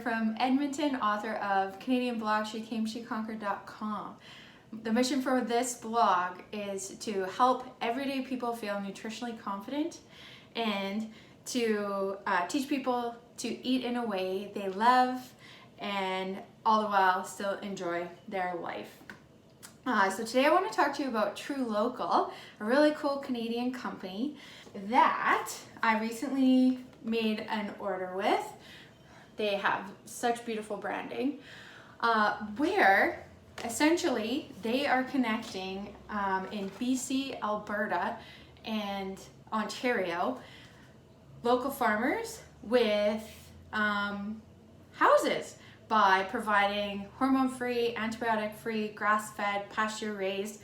from Edmonton, author of Canadian blog SheCameSheConquered.com. The mission for this blog is to help everyday people feel nutritionally confident and to teach people to eat in a way they love and all the while still enjoy their life. So today I want to talk to you about Tru Local, a really cool Canadian company that I recently made an order with. They have such beautiful branding, where essentially they are connecting in BC, Alberta, and Ontario, local farmers with houses by providing hormone-free, antibiotic-free, grass-fed, pasture-raised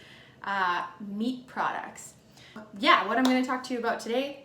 meat products. Yeah, what I'm going to talk to you about today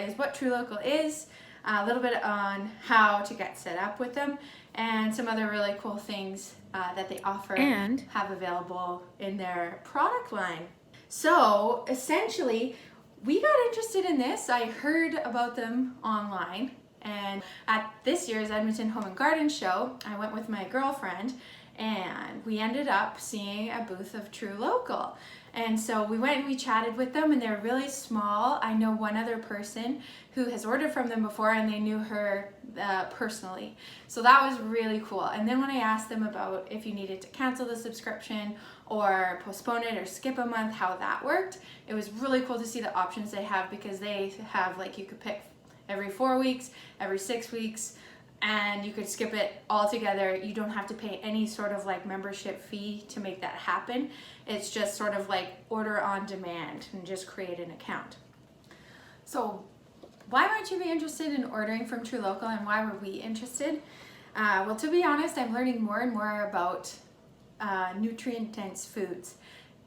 is what Tru Local is, a little bit on how to get set up with them, and some other really cool things that they offer and have available in their product line. So essentially, we got interested in this. I heard about them online, and at this year's Edmonton Home and Garden Show, I went with my girlfriend and we ended up seeing a booth of Tru Local. And so we went and we chatted with them, and they're really small. I know one other person who has ordered from them before, and they knew her personally. So that was really cool. And then when I asked them about if you needed to cancel the subscription or postpone it or skip a month, how that worked, it was really cool to see the options they have, because they have, like, you could pick every 4 weeks, every 6 weeks, and you could skip it altogether. You don't have to pay any sort of like membership fee to make that happen. It's just sort of like order on demand and just create an account. So why might you be interested in ordering from Tru Local, and why were we interested? Well, to be honest, I'm learning more and more about nutrient-dense foods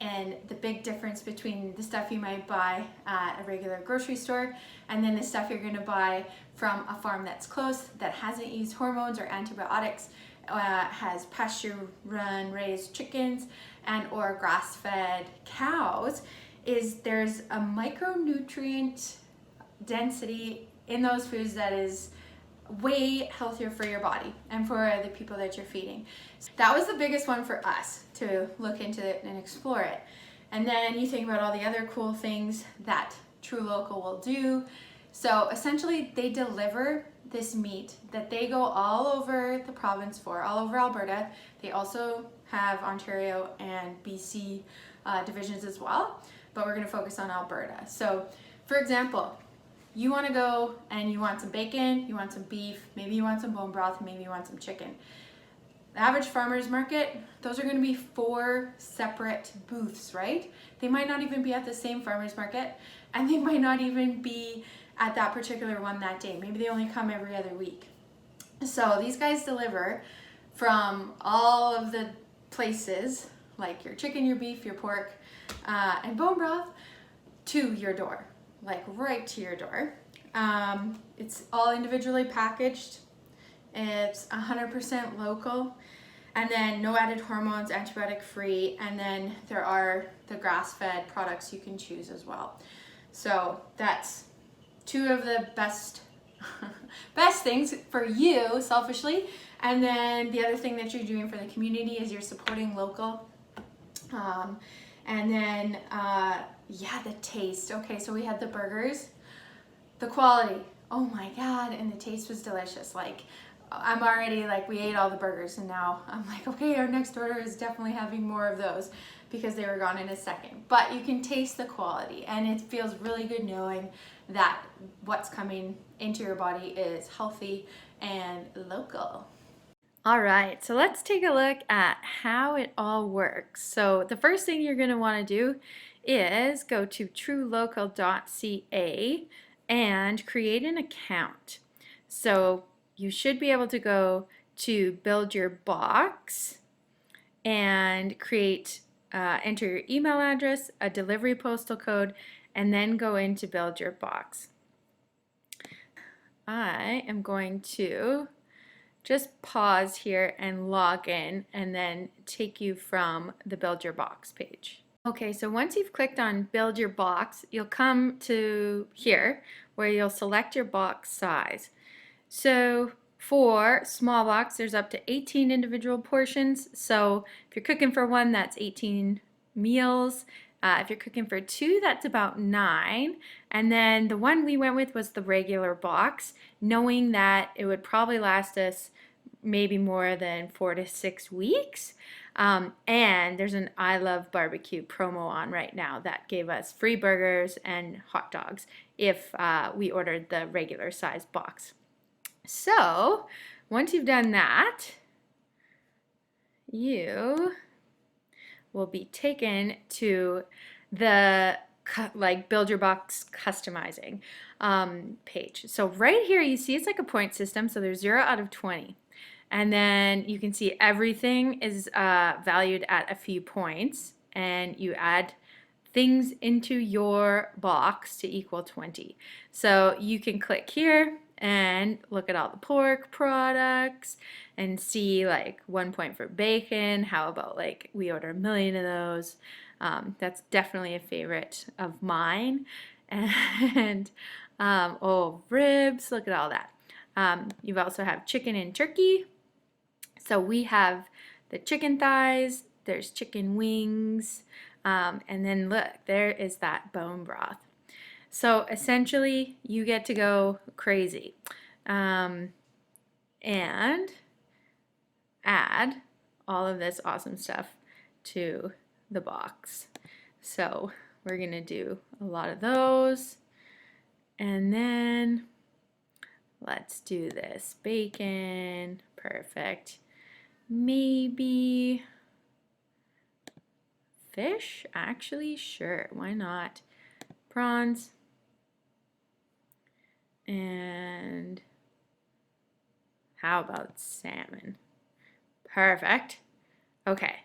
and the big difference between the stuff you might buy at a regular grocery store and then the stuff you're going to buy from a farm that's close, that hasn't used hormones or antibiotics, has pasture-run raised chickens and or grass-fed cows. Is there's a micronutrient density in those foods that is way healthier for your body and for the people that you're feeding. That was the biggest one for us, to look into it and explore it. And then you think about all the other cool things that Tru Local will do. So essentially they deliver this meat that they go all over the province for, all over Alberta. They also have Ontario and BC divisions as well, but we're going to focus on Alberta. So for example, you want to go and you want some bacon, you want some beef, maybe you want some bone broth, maybe you want some chicken. The average farmer's market, those are going to be 4 separate booths, right? They might not even be at the same farmer's market, and they might not even be at that particular one that day. Maybe they only come every other week. So these guys deliver from all of the places, like your chicken, your beef, your pork, and bone broth, to your door. Like right to your door. It's all individually packaged. It's 100% local, and then no added hormones, antibiotic free, and then there are the grass-fed products you can choose as well. So that's 2 of the best things for you selfishly, and then the other thing that you're doing for the community is you're supporting local. And then yeah, the taste. Okay, so we had the burgers, the quality, oh my god, and the taste was delicious. Like, I'm already like, we ate all the burgers, and now I'm like, okay, our next order is definitely having more of those, because they were gone in a second. But you can taste the quality, and it feels really good knowing that what's coming into your body is healthy and local. All right, so let's take a look at how it all works. So the first thing you're going to want to do is go to trulocal.ca and create an account. So you should be able to go to build your box and create, enter your email address, a delivery postal code, and then go in to build your box. I am going to just pause here and log in, and then take you from the Build Your Box page. Okay, so once you've clicked on Build Your Box, you'll come to here where you'll select your box size. So For small box, there's up to 18 individual portions. So if you're cooking for one, that's 18 meals. If you're cooking for two, that's about 9. And then the one we went with was the regular box, knowing that it would probably last us maybe more than 4 to 6 weeks. And there's an I Love Barbecue promo on right now that gave us free burgers and hot dogs if we ordered the regular size box. So once you've done that, you will be taken to the build your box customizing page. So right here you see it's like a point system, so there's 0 out of 20. And then you can see everything is valued at a few points, and you add things into your box to equal 20. So you can click here and look at all the pork products and see like 1 point for bacon. How about like we order 1 million of those? That's definitely a favorite of mine. And oh, ribs, look at all that. You also have chicken and turkey. So we have the chicken thighs, there's chicken wings, and then look, there is that bone broth. So essentially, you get to go crazy and add all of this awesome stuff to the box. So we're going to do a lot of those. And then let's do this. Bacon, perfect. Maybe fish, actually, sure, why not? Prawns. And how about salmon? Perfect. Okay,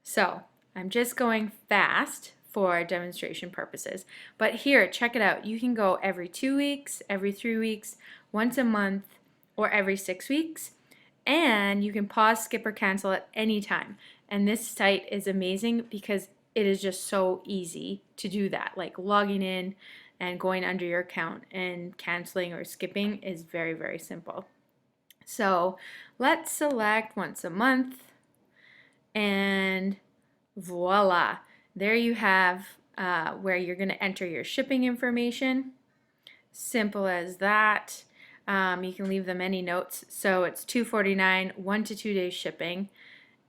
so I'm just going fast for demonstration purposes, but here, check it out. You can go every 2 weeks, every 3 weeks, once a month, or every 6 weeks, and you can pause, skip, or cancel at any time. And this site is amazing because it is just so easy to do that. Like logging in and going under your account and canceling or skipping is very, very simple. So let's select once a month, and voila, there you have where you're going to enter your shipping information. Simple as that. You can leave them any notes. So it's $2.49, 1 to 2 days shipping,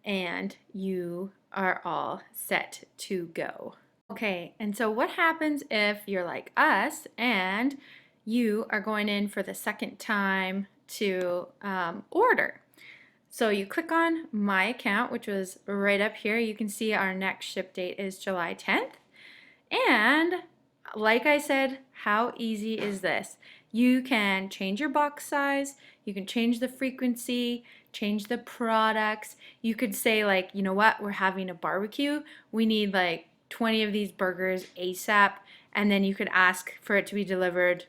and you are all set to go. Okay, and so what happens if you're like us and you are going in for the second time to order? So you click on My Account, which was right up here. You can see our next ship date is July 10th. And like I said, how easy is this? You can change your box size, you can change the frequency, change the products. You could say like, you know what, we're having a barbecue. We need like 20 of these burgers ASAP. And then you could ask for it to be delivered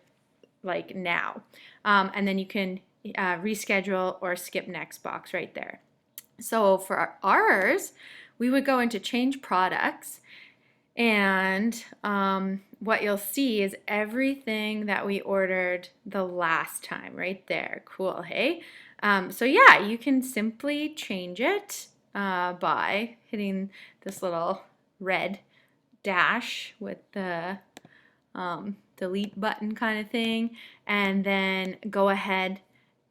like now. And then you can reschedule or skip next box right there. So for ours, we would go into change products, and what you'll see is everything that we ordered the last time right there. Cool, hey? So yeah, you can simply change it by hitting this little red dash with the delete button kind of thing, and then go ahead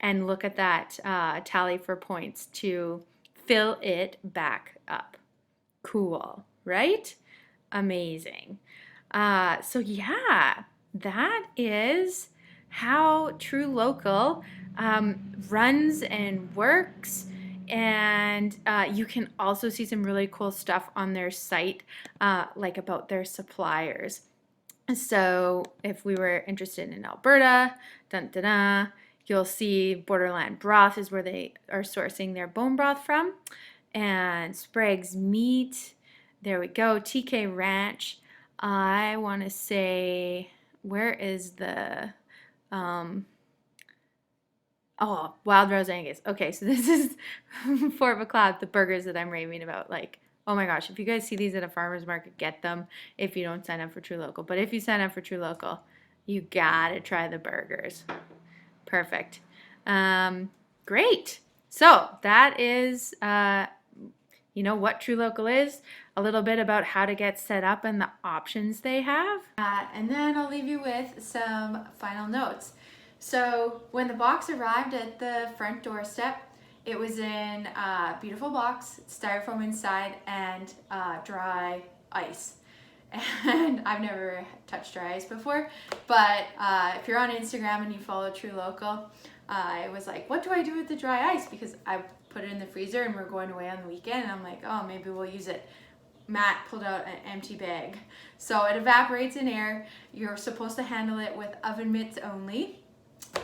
and look at that tally for points to fill it back up. Cool, right? Amazing. So yeah, that is how Tru Local runs and works. And you can also see some really cool stuff on their site, like about their suppliers. So if we were interested in Alberta, you'll see Borderland Broth is where they are sourcing their bone broth from. And Sprague's Meat, there we go, TK Ranch. I want to say, where is the, oh, Wild Rose Angus. Okay, so this is Fort McLeod, the burgers that I'm raving about. Like, oh my gosh, if you guys see these at a farmer's market, get them if you don't sign up for Tru Local. But if you sign up for Tru Local, you gotta try the burgers. Perfect. Great. So that is, what Tru Local is, a little bit about how to get set up and the options they have. And then I'll leave you with some final notes. So when the box arrived at the front doorstep, it was in a beautiful box, styrofoam inside, and dry ice. And I've never touched dry ice before, but if you're on Instagram and you follow Tru Local, I was like, what do I do with the dry ice? Because I put it in the freezer and we're going away on the weekend, and I'm like, oh, maybe we'll use it. Matt pulled out an empty bag. So it evaporates in air. You're supposed to handle it with oven mitts only.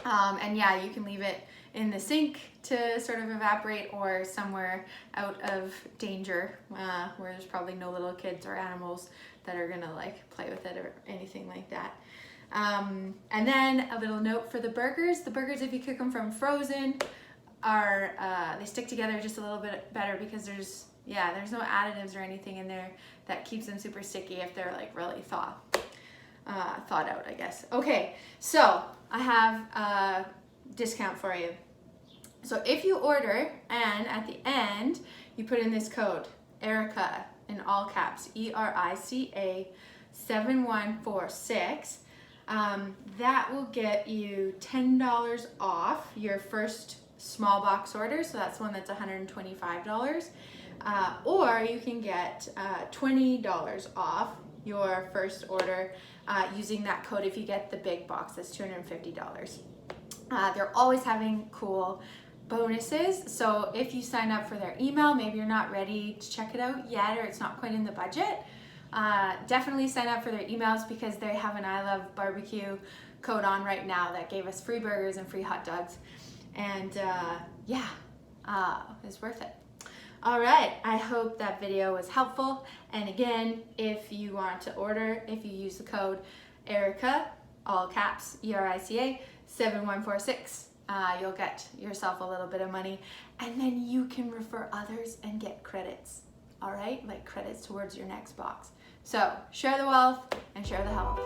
And yeah, you can leave it in the sink to sort of evaporate, or somewhere out of danger where there's probably no little kids or animals that are gonna like play with it or anything like that. And then a little note for the burgers. The burgers, if you cook them from frozen, are they stick together just a little bit better, because there's no additives or anything in there that keeps them super sticky if they're like really thawed out, I guess. Okay, so I have a discount for you. So if you order and at the end you put in this code, ERICA, in all caps, ERICA 7146, that will get you $10 off your first small box order. So that's one that's $125. Or you can get $20 off your first order using that code if you get the big box. That's $250. They're always having cool bonuses. So if you sign up for their email, maybe you're not ready to check it out yet, or it's not quite in the budget, definitely sign up for their emails, because they have an I Love Barbecue code on right now that gave us free burgers and free hot dogs. And it's worth it. All right, I hope that video was helpful. And again, if you want to order, if you use the code ERICA, all caps, ERICA 7146, you'll get yourself a little bit of money, and then you can refer others and get credits. All right, like credits towards your next box. So share the wealth and share the health.